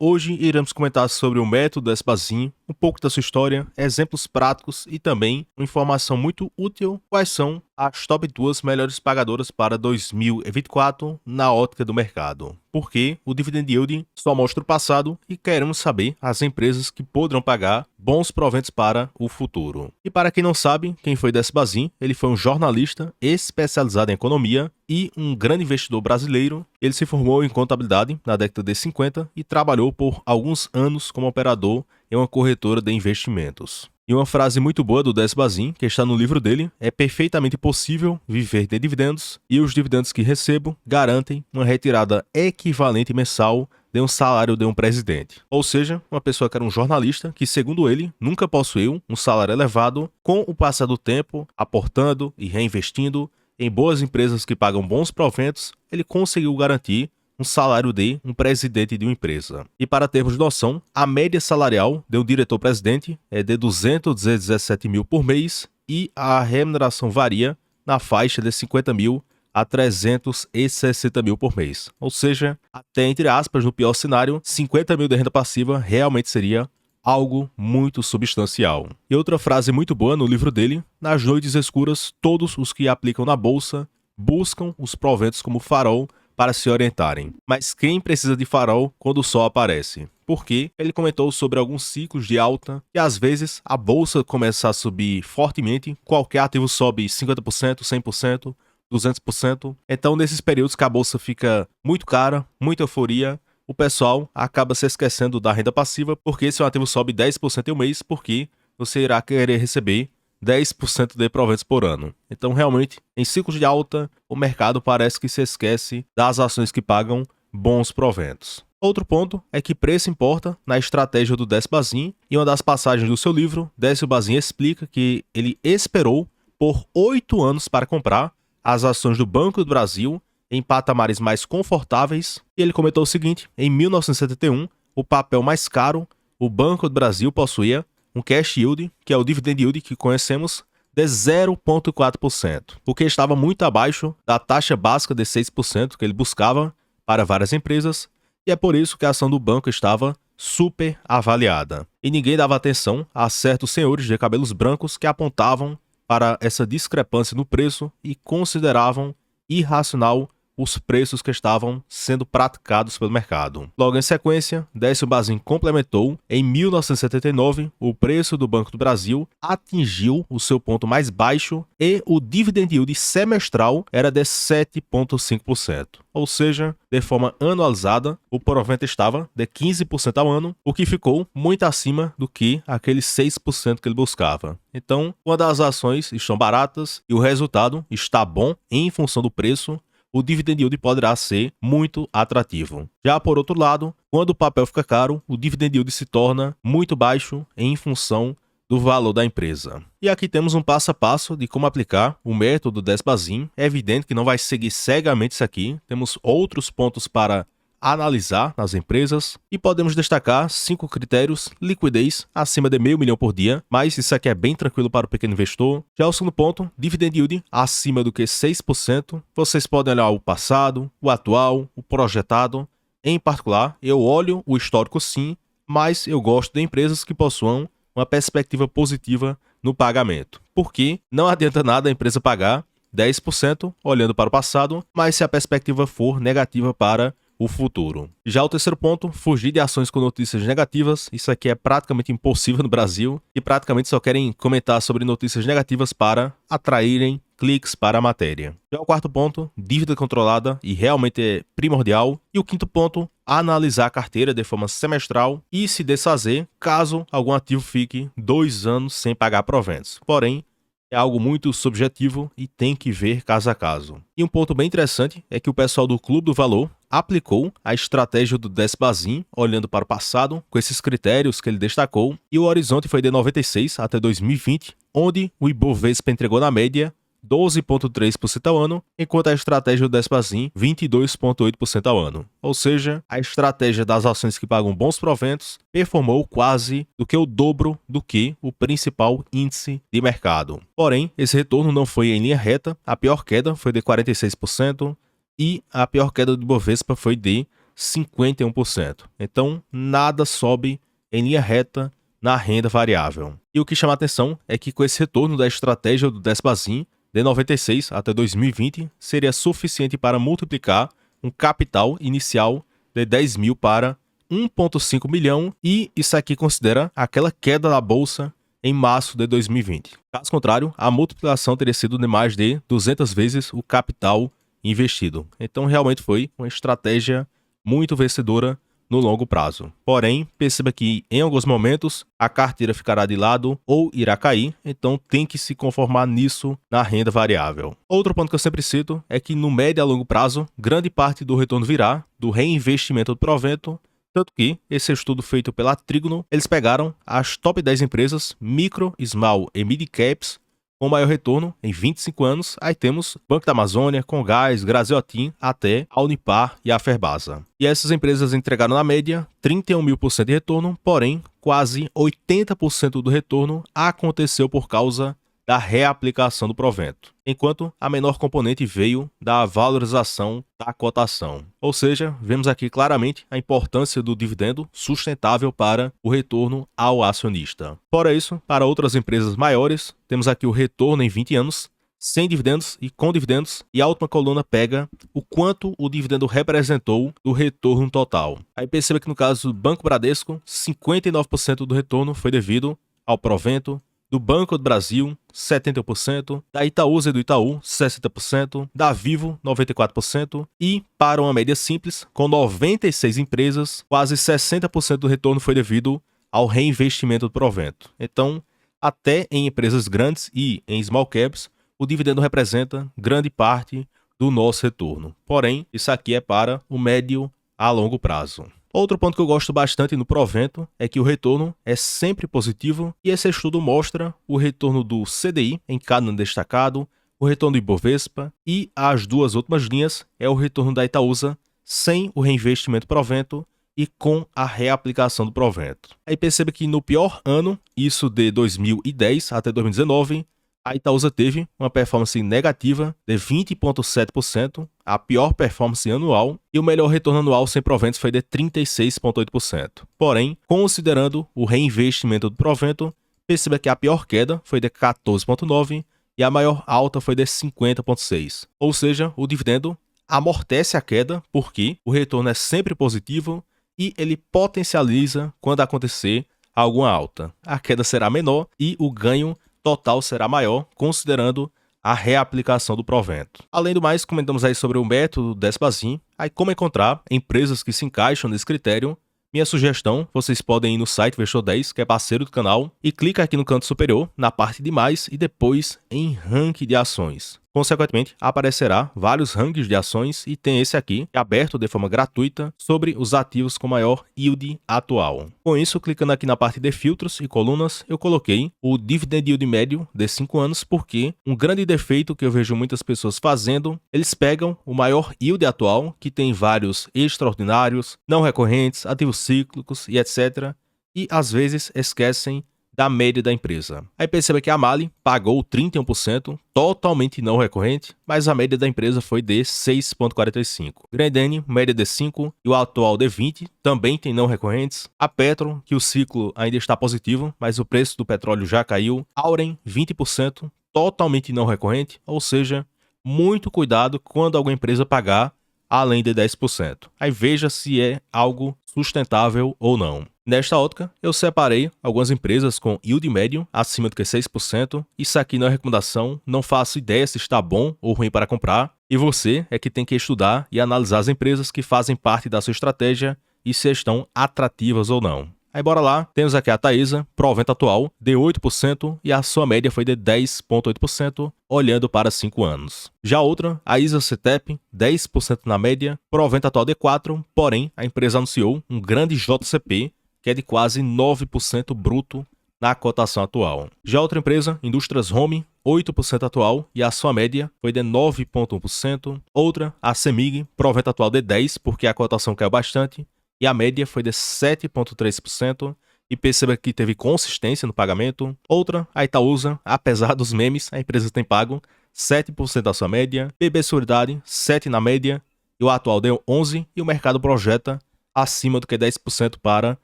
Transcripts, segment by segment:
Hoje iremos comentar sobre o método Esbazin, um pouco da sua história, exemplos práticos e também uma informação muito útil: quais são as top 2 melhores pagadoras para 2024 na ótica do mercado. Porque o dividend yield só mostra o passado e queremos saber as empresas que poderão pagar bons proventos para o futuro. E para quem não sabe, quem foi Esbazin, ele foi um jornalista especializado em economia e um grande investidor brasileiro. Ele se formou em contabilidade na década de 50 e trabalhou por alguns anos como operador em uma corretora de investimentos. E uma frase muito boa do Esbazin, que está no livro dele, é: perfeitamente possível viver de dividendos e os dividendos que recebo garantem uma retirada equivalente mensal de um salário de um presidente. Ou seja, uma pessoa que era um jornalista que, segundo ele, nunca possuiu um salário elevado, com o passar do tempo, aportando e reinvestindo em boas empresas que pagam bons proventos, ele conseguiu garantir um salário de um presidente de uma empresa. E para termos noção, a média salarial de um diretor-presidente é de 217 mil por mês e a remuneração varia na faixa de 50 mil a 360 mil por mês. Ou seja, até entre aspas, no pior cenário, 50 mil de renda passiva realmente seria algo muito substancial. E outra frase muito boa no livro dele: nas noites escuras, todos os que aplicam na bolsa buscam os proventos como farol para se orientarem. Mas quem precisa de farol quando o sol aparece? Porque ele comentou sobre alguns ciclos de alta e às vezes a bolsa começa a subir fortemente, qualquer ativo sobe 50%, 100%, 200%. Então, nesses períodos que a bolsa fica muito cara, muita euforia, o pessoal acaba se esquecendo da renda passiva, porque se o ativo sobe 10% em um mês, porque você irá querer receber 10% de proventos por ano. Então, realmente, em ciclos de alta, o mercado parece que se esquece das ações que pagam bons proventos. Outro ponto é que preço importa na estratégia do Décio Bazin. Em uma das passagens do seu livro, Décio Bazin explica que ele esperou por 8 anos para comprar as ações do Banco do Brasil em patamares mais confortáveis. E ele comentou o seguinte: em 1971, o papel mais caro, o Banco do Brasil possuía um cash yield, que é o dividend yield que conhecemos, de 0,4%, o que estava muito abaixo da taxa básica de 6% que ele buscava para várias empresas, e é por isso que a ação do banco estava super avaliada. E ninguém dava atenção a certos senhores de cabelos brancos que apontavam para essa discrepância no preço e consideravam irracional os preços que estavam sendo praticados pelo mercado. Logo em sequência, Décio Bazin complementou: em 1979, o preço do Banco do Brasil atingiu o seu ponto mais baixo e o dividend yield semestral era de 7,5%. Ou seja, de forma anualizada, o provento estava de 15% ao ano, o que ficou muito acima do que aqueles 6% que ele buscava. Então, quando as ações estão baratas e o resultado está bom em função do preço, o dividend yield poderá ser muito atrativo. Já por outro lado, quando o papel fica caro, o dividend yield se torna muito baixo em função do valor da empresa. E aqui temos um passo a passo de como aplicar o método Décio Bazin. É evidente que não vai seguir cegamente isso aqui, temos outros pontos para analisar nas empresas e podemos destacar 5 critérios: liquidez acima de R$500 mil por dia, mas isso aqui é bem tranquilo para o pequeno investidor. Já o segundo ponto, dividend yield acima do que 6%. Vocês podem olhar o passado, o atual, o projetado. Em particular, eu olho o histórico sim, mas eu gosto de empresas que possuam uma perspectiva positiva no pagamento, porque não adianta nada a empresa pagar 10% olhando para o passado, mas se a perspectiva for negativa para o futuro. Já o terceiro ponto, fugir de ações com notícias negativas. Isso aqui é praticamente impossível no Brasil e praticamente só querem comentar sobre notícias negativas para atraírem cliques para a matéria. Já o quarto ponto, dívida controlada e realmente é primordial. E o quinto ponto, analisar a carteira de forma semestral e se desfazer caso algum ativo fique 2 anos sem pagar proventos. Porém, é algo muito subjetivo e tem que ver caso a caso. E um ponto bem interessante é que o pessoal do Clube do Valor aplicou a estratégia do Décio Bazin, olhando para o passado, com esses critérios que ele destacou, e o horizonte foi de 96 até 2020, onde o Ibovespa entregou na média 12,3% ao ano, enquanto a estratégia do Décio Bazin 22,8% ao ano. Ou seja, a estratégia das ações que pagam bons proventos performou quase do que o dobro do que o principal índice de mercado. Porém, esse retorno não foi em linha reta, a pior queda foi de 46% e a pior queda do Ibovespa foi de 51%. Então, nada sobe em linha reta na renda variável. E o que chama a atenção é que com esse retorno da estratégia do Despazin, de 96 até 2020, seria suficiente para multiplicar um capital inicial de 10 mil para 1,5 milhão, e isso aqui considera aquela queda da bolsa em março de 2020. Caso contrário, a multiplicação teria sido de mais de 200 vezes o capital investido. Então, realmente foi uma estratégia muito vencedora no longo prazo. Porém, perceba que em alguns momentos a carteira ficará de lado ou irá cair, então tem que se conformar nisso na renda variável. Outro ponto que eu sempre cito é que no médio a longo prazo, grande parte do retorno virá do reinvestimento do provento, tanto que esse estudo feito pela Trígono, eles pegaram as top 10 empresas micro, small e mid caps com maior retorno em 25 anos. Aí temos Banco da Amazônia, Comgás, Graziotin, até a Unipar e a Ferbasa. E essas empresas entregaram na média 31.000% de retorno, porém quase 80% do retorno aconteceu por causa da reaplicação do provento, enquanto a menor componente veio da valorização da cotação. Ou seja, vemos aqui claramente a importância do dividendo sustentável para o retorno ao acionista. Fora isso, para outras empresas maiores, temos aqui o retorno em 20 anos, sem dividendos e com dividendos, e a última coluna pega o quanto o dividendo representou do retorno total. Aí perceba que no caso do Banco Bradesco, 59% do retorno foi devido ao provento, do Banco do Brasil, 71%, da Itaúsa e do Itaú, 60%, da Vivo, 94%, e para uma média simples, com 96 empresas, quase 60% do retorno foi devido ao reinvestimento do provento. Então, até em empresas grandes e em small caps, o dividendo representa grande parte do nosso retorno. Porém, isso aqui é para o médio a longo prazo. Outro ponto que eu gosto bastante no provento é que o retorno é sempre positivo, e esse estudo mostra o retorno do CDI em cada ano destacado, o retorno do Ibovespa, e as duas últimas linhas é o retorno da Itaúsa sem o reinvestimento provento e com a reaplicação do provento. Aí perceba que no pior ano, isso de 2010 até 2019, a Itaúsa teve uma performance negativa de 20,7%, a pior performance anual, e o melhor retorno anual sem proventos foi de 36,8%. Porém, considerando o reinvestimento do provento, perceba que a pior queda foi de 14,9% e a maior alta foi de 50,6%. Ou seja, o dividendo amortece a queda porque o retorno é sempre positivo e ele potencializa quando acontecer alguma alta. A queda será menor e o ganho total será maior, considerando a reaplicação do provento. Além do mais, comentamos aí sobre o método Despazin, aí como encontrar empresas que se encaixam nesse critério. Minha sugestão, vocês podem ir no site Investor 10, que é parceiro do canal, e clica aqui no canto superior, na parte de mais e depois em ranking de ações. Consequentemente, aparecerá vários rankings de ações e tem esse aqui, aberto de forma gratuita, sobre os ativos com maior yield atual. Com isso, clicando aqui na parte de filtros e colunas, eu coloquei o Dividend Yield médio de 5 anos, porque um grande defeito que eu vejo muitas pessoas fazendo, eles pegam o maior yield atual, que tem vários extraordinários, não recorrentes, ativos cíclicos e etc. E às vezes esquecem da média da empresa. Aí perceba que a Mali pagou 31%, totalmente não recorrente, mas a média da empresa foi de 6,45%. Grendene, média de 5% e o atual de 20%, também tem não recorrentes. A Petro, que o ciclo ainda está positivo, mas o preço do petróleo já caiu. Auren, 20%, totalmente não recorrente, ou seja, muito cuidado quando alguma empresa pagar além de 10%. Aí veja se é algo sustentável ou não. Nesta ótica, eu separei algumas empresas com yield médio acima do que 6%. Isso aqui não é recomendação, não faço ideia se está bom ou ruim para comprar. E você é que tem que estudar e analisar as empresas que fazem parte da sua estratégia e se estão atrativas ou não. Aí bora lá, temos aqui a Taesa, provento atual de 8% e a sua média foi de 10,8%, olhando para 5 anos. Já outra, a ISA-CTEP, 10% na média, provento atual de 4%, porém a empresa anunciou um grande JCP, que é de quase 9% bruto na cotação atual. Já outra empresa, Indústrias Home, 8% atual e a sua média foi de 9,1%. Outra, a CEMIG, provento atual de 10%, porque a cotação caiu bastante, e a média foi de 7,3%, e perceba que teve consistência no pagamento. Outra, a Itaúsa, apesar dos memes, a empresa tem pago 7% da sua média. BB Seguridade, 7% na média, e o atual deu 11%, e o mercado projeta acima do que 10% para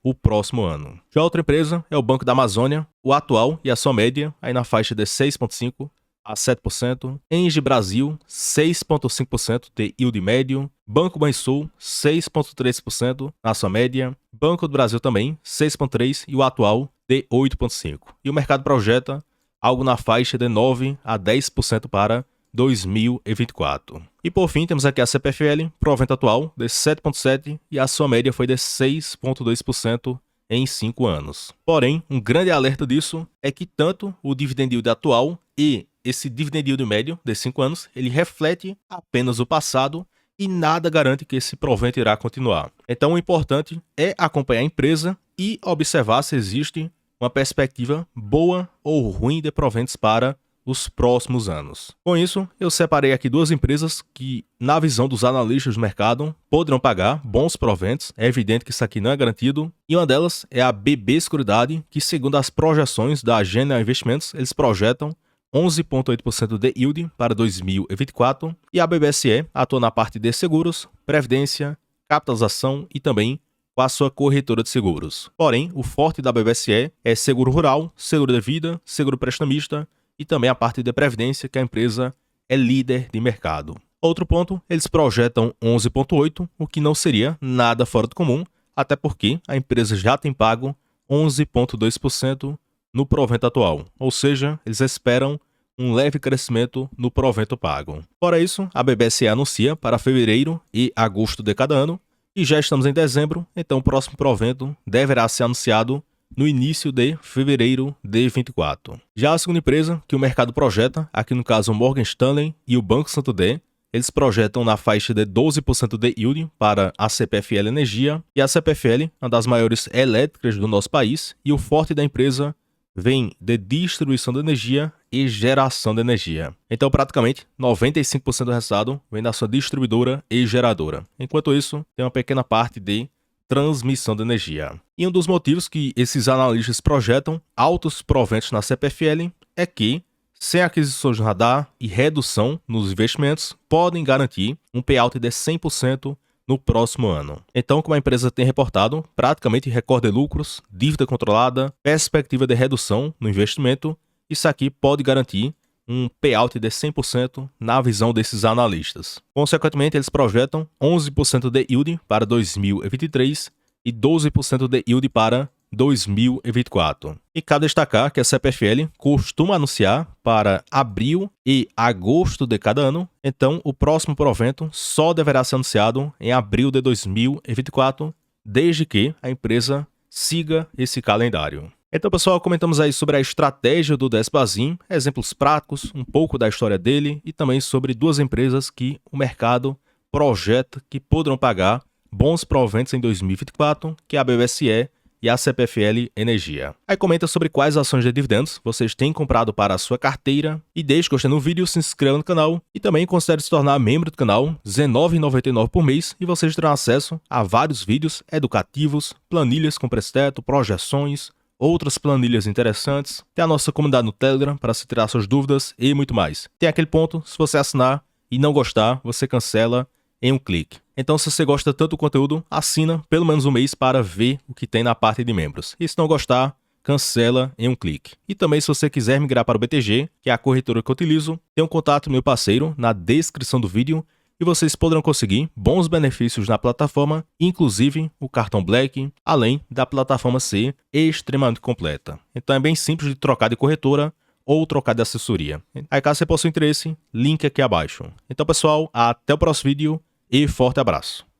o próximo ano. Já outra empresa é o Banco da Amazônia, o atual e a sua média aí na faixa de 6,5% a 7%, Engie Brasil 6,5% de yield médio, Banco Banrisul 6,3% na sua média, Banco do Brasil também 6,3% e o atual de 8,5%. E o mercado projeta algo na faixa de 9% a 10% para 2024. E por fim temos aqui a CPFL, provento atual de 7,7% e a sua média foi de 6,2% em 5 anos. Porém, um grande alerta disso é que tanto o dividend yield atual e esse dividend yield médio de 5 anos, ele reflete apenas o passado e nada garante que esse provento irá continuar. Então o importante é acompanhar a empresa e observar se existe uma perspectiva boa ou ruim de proventos para os próximos anos. Com isso, eu separei aqui duas empresas que, na visão dos analistas do mercado, poderão pagar bons proventos. É evidente que isso aqui não é garantido. E uma delas é a BB Seguridade, que segundo as projeções da Genial Investimentos, eles projetam 11,8% de yield para 2024. E a BBSE atua na parte de seguros, previdência, capitalização e também com a sua corretora de seguros. Porém, o forte da BBSE é seguro rural, seguro de vida, seguro prestamista, e também a parte de previdência, que a empresa é líder de mercado. Outro ponto, eles projetam 11,8%, o que não seria nada fora do comum, até porque a empresa já tem pago 11,2% no provento atual, ou seja, eles esperam um leve crescimento no provento pago. Fora isso, a BBSE anuncia para fevereiro e agosto de cada ano, e já estamos em dezembro, então o próximo provento deverá ser anunciado no início de fevereiro de 2024. Já a segunda empresa que o mercado projeta, aqui no caso o Morgan Stanley e o Banco Santander, eles projetam na faixa de 12% de yield para a CPFL Energia, e a CPFL, uma das maiores elétricas do nosso país, e o forte da empresa vem de distribuição de energia e geração de energia. Então, praticamente, 95% do resultado vem da sua distribuidora e geradora. Enquanto isso, tem uma pequena parte de transmissão de energia. E um dos motivos que esses analistas projetam altos proventos na CPFL é que, sem aquisições no radar e redução nos investimentos, podem garantir um payout de 100% no próximo ano. Então, como a empresa tem reportado, praticamente recorde lucros, dívida controlada, perspectiva de redução no investimento, isso aqui pode garantir um payout de 100% na visão desses analistas. Consequentemente, eles projetam 11% de yield para 2023 e 12% de yield para 2024. E cabe destacar que a CPFL costuma anunciar para abril e agosto de cada ano, então o próximo provento só deverá ser anunciado em abril de 2024, desde que a empresa siga esse calendário. Então, pessoal, comentamos aí sobre a estratégia do Despazin, exemplos práticos, um pouco da história dele e também sobre duas empresas que o mercado projeta que poderão pagar bons proventos em 2024, que é a BBSE e a CPFL Energia. Aí comenta sobre quais ações de dividendos vocês têm comprado para a sua carteira e deixe gostei no vídeo, se inscreva no canal e também considere se tornar membro do canal, R$19,99 por mês, e vocês terão acesso a vários vídeos educativos, planilhas com preço-teto, projeções, outras planilhas interessantes, tem a nossa comunidade no Telegram para se tirar suas dúvidas e muito mais. Tem aquele ponto, se você assinar e não gostar, você cancela em um clique. Então, se você gosta tanto do conteúdo, assina pelo menos um mês para ver o que tem na parte de membros. E se não gostar, cancela em um clique. E também, se você quiser migrar para o BTG, que é a corretora que eu utilizo, tem um contato do meu parceiro na descrição do vídeo e vocês poderão conseguir bons benefícios na plataforma, inclusive o cartão Black, além da plataforma ser extremamente completa. Então é bem simples de trocar de corretora ou trocar de assessoria. Aí caso você possua interesse, link aqui abaixo. Então pessoal, até o próximo vídeo e forte abraço.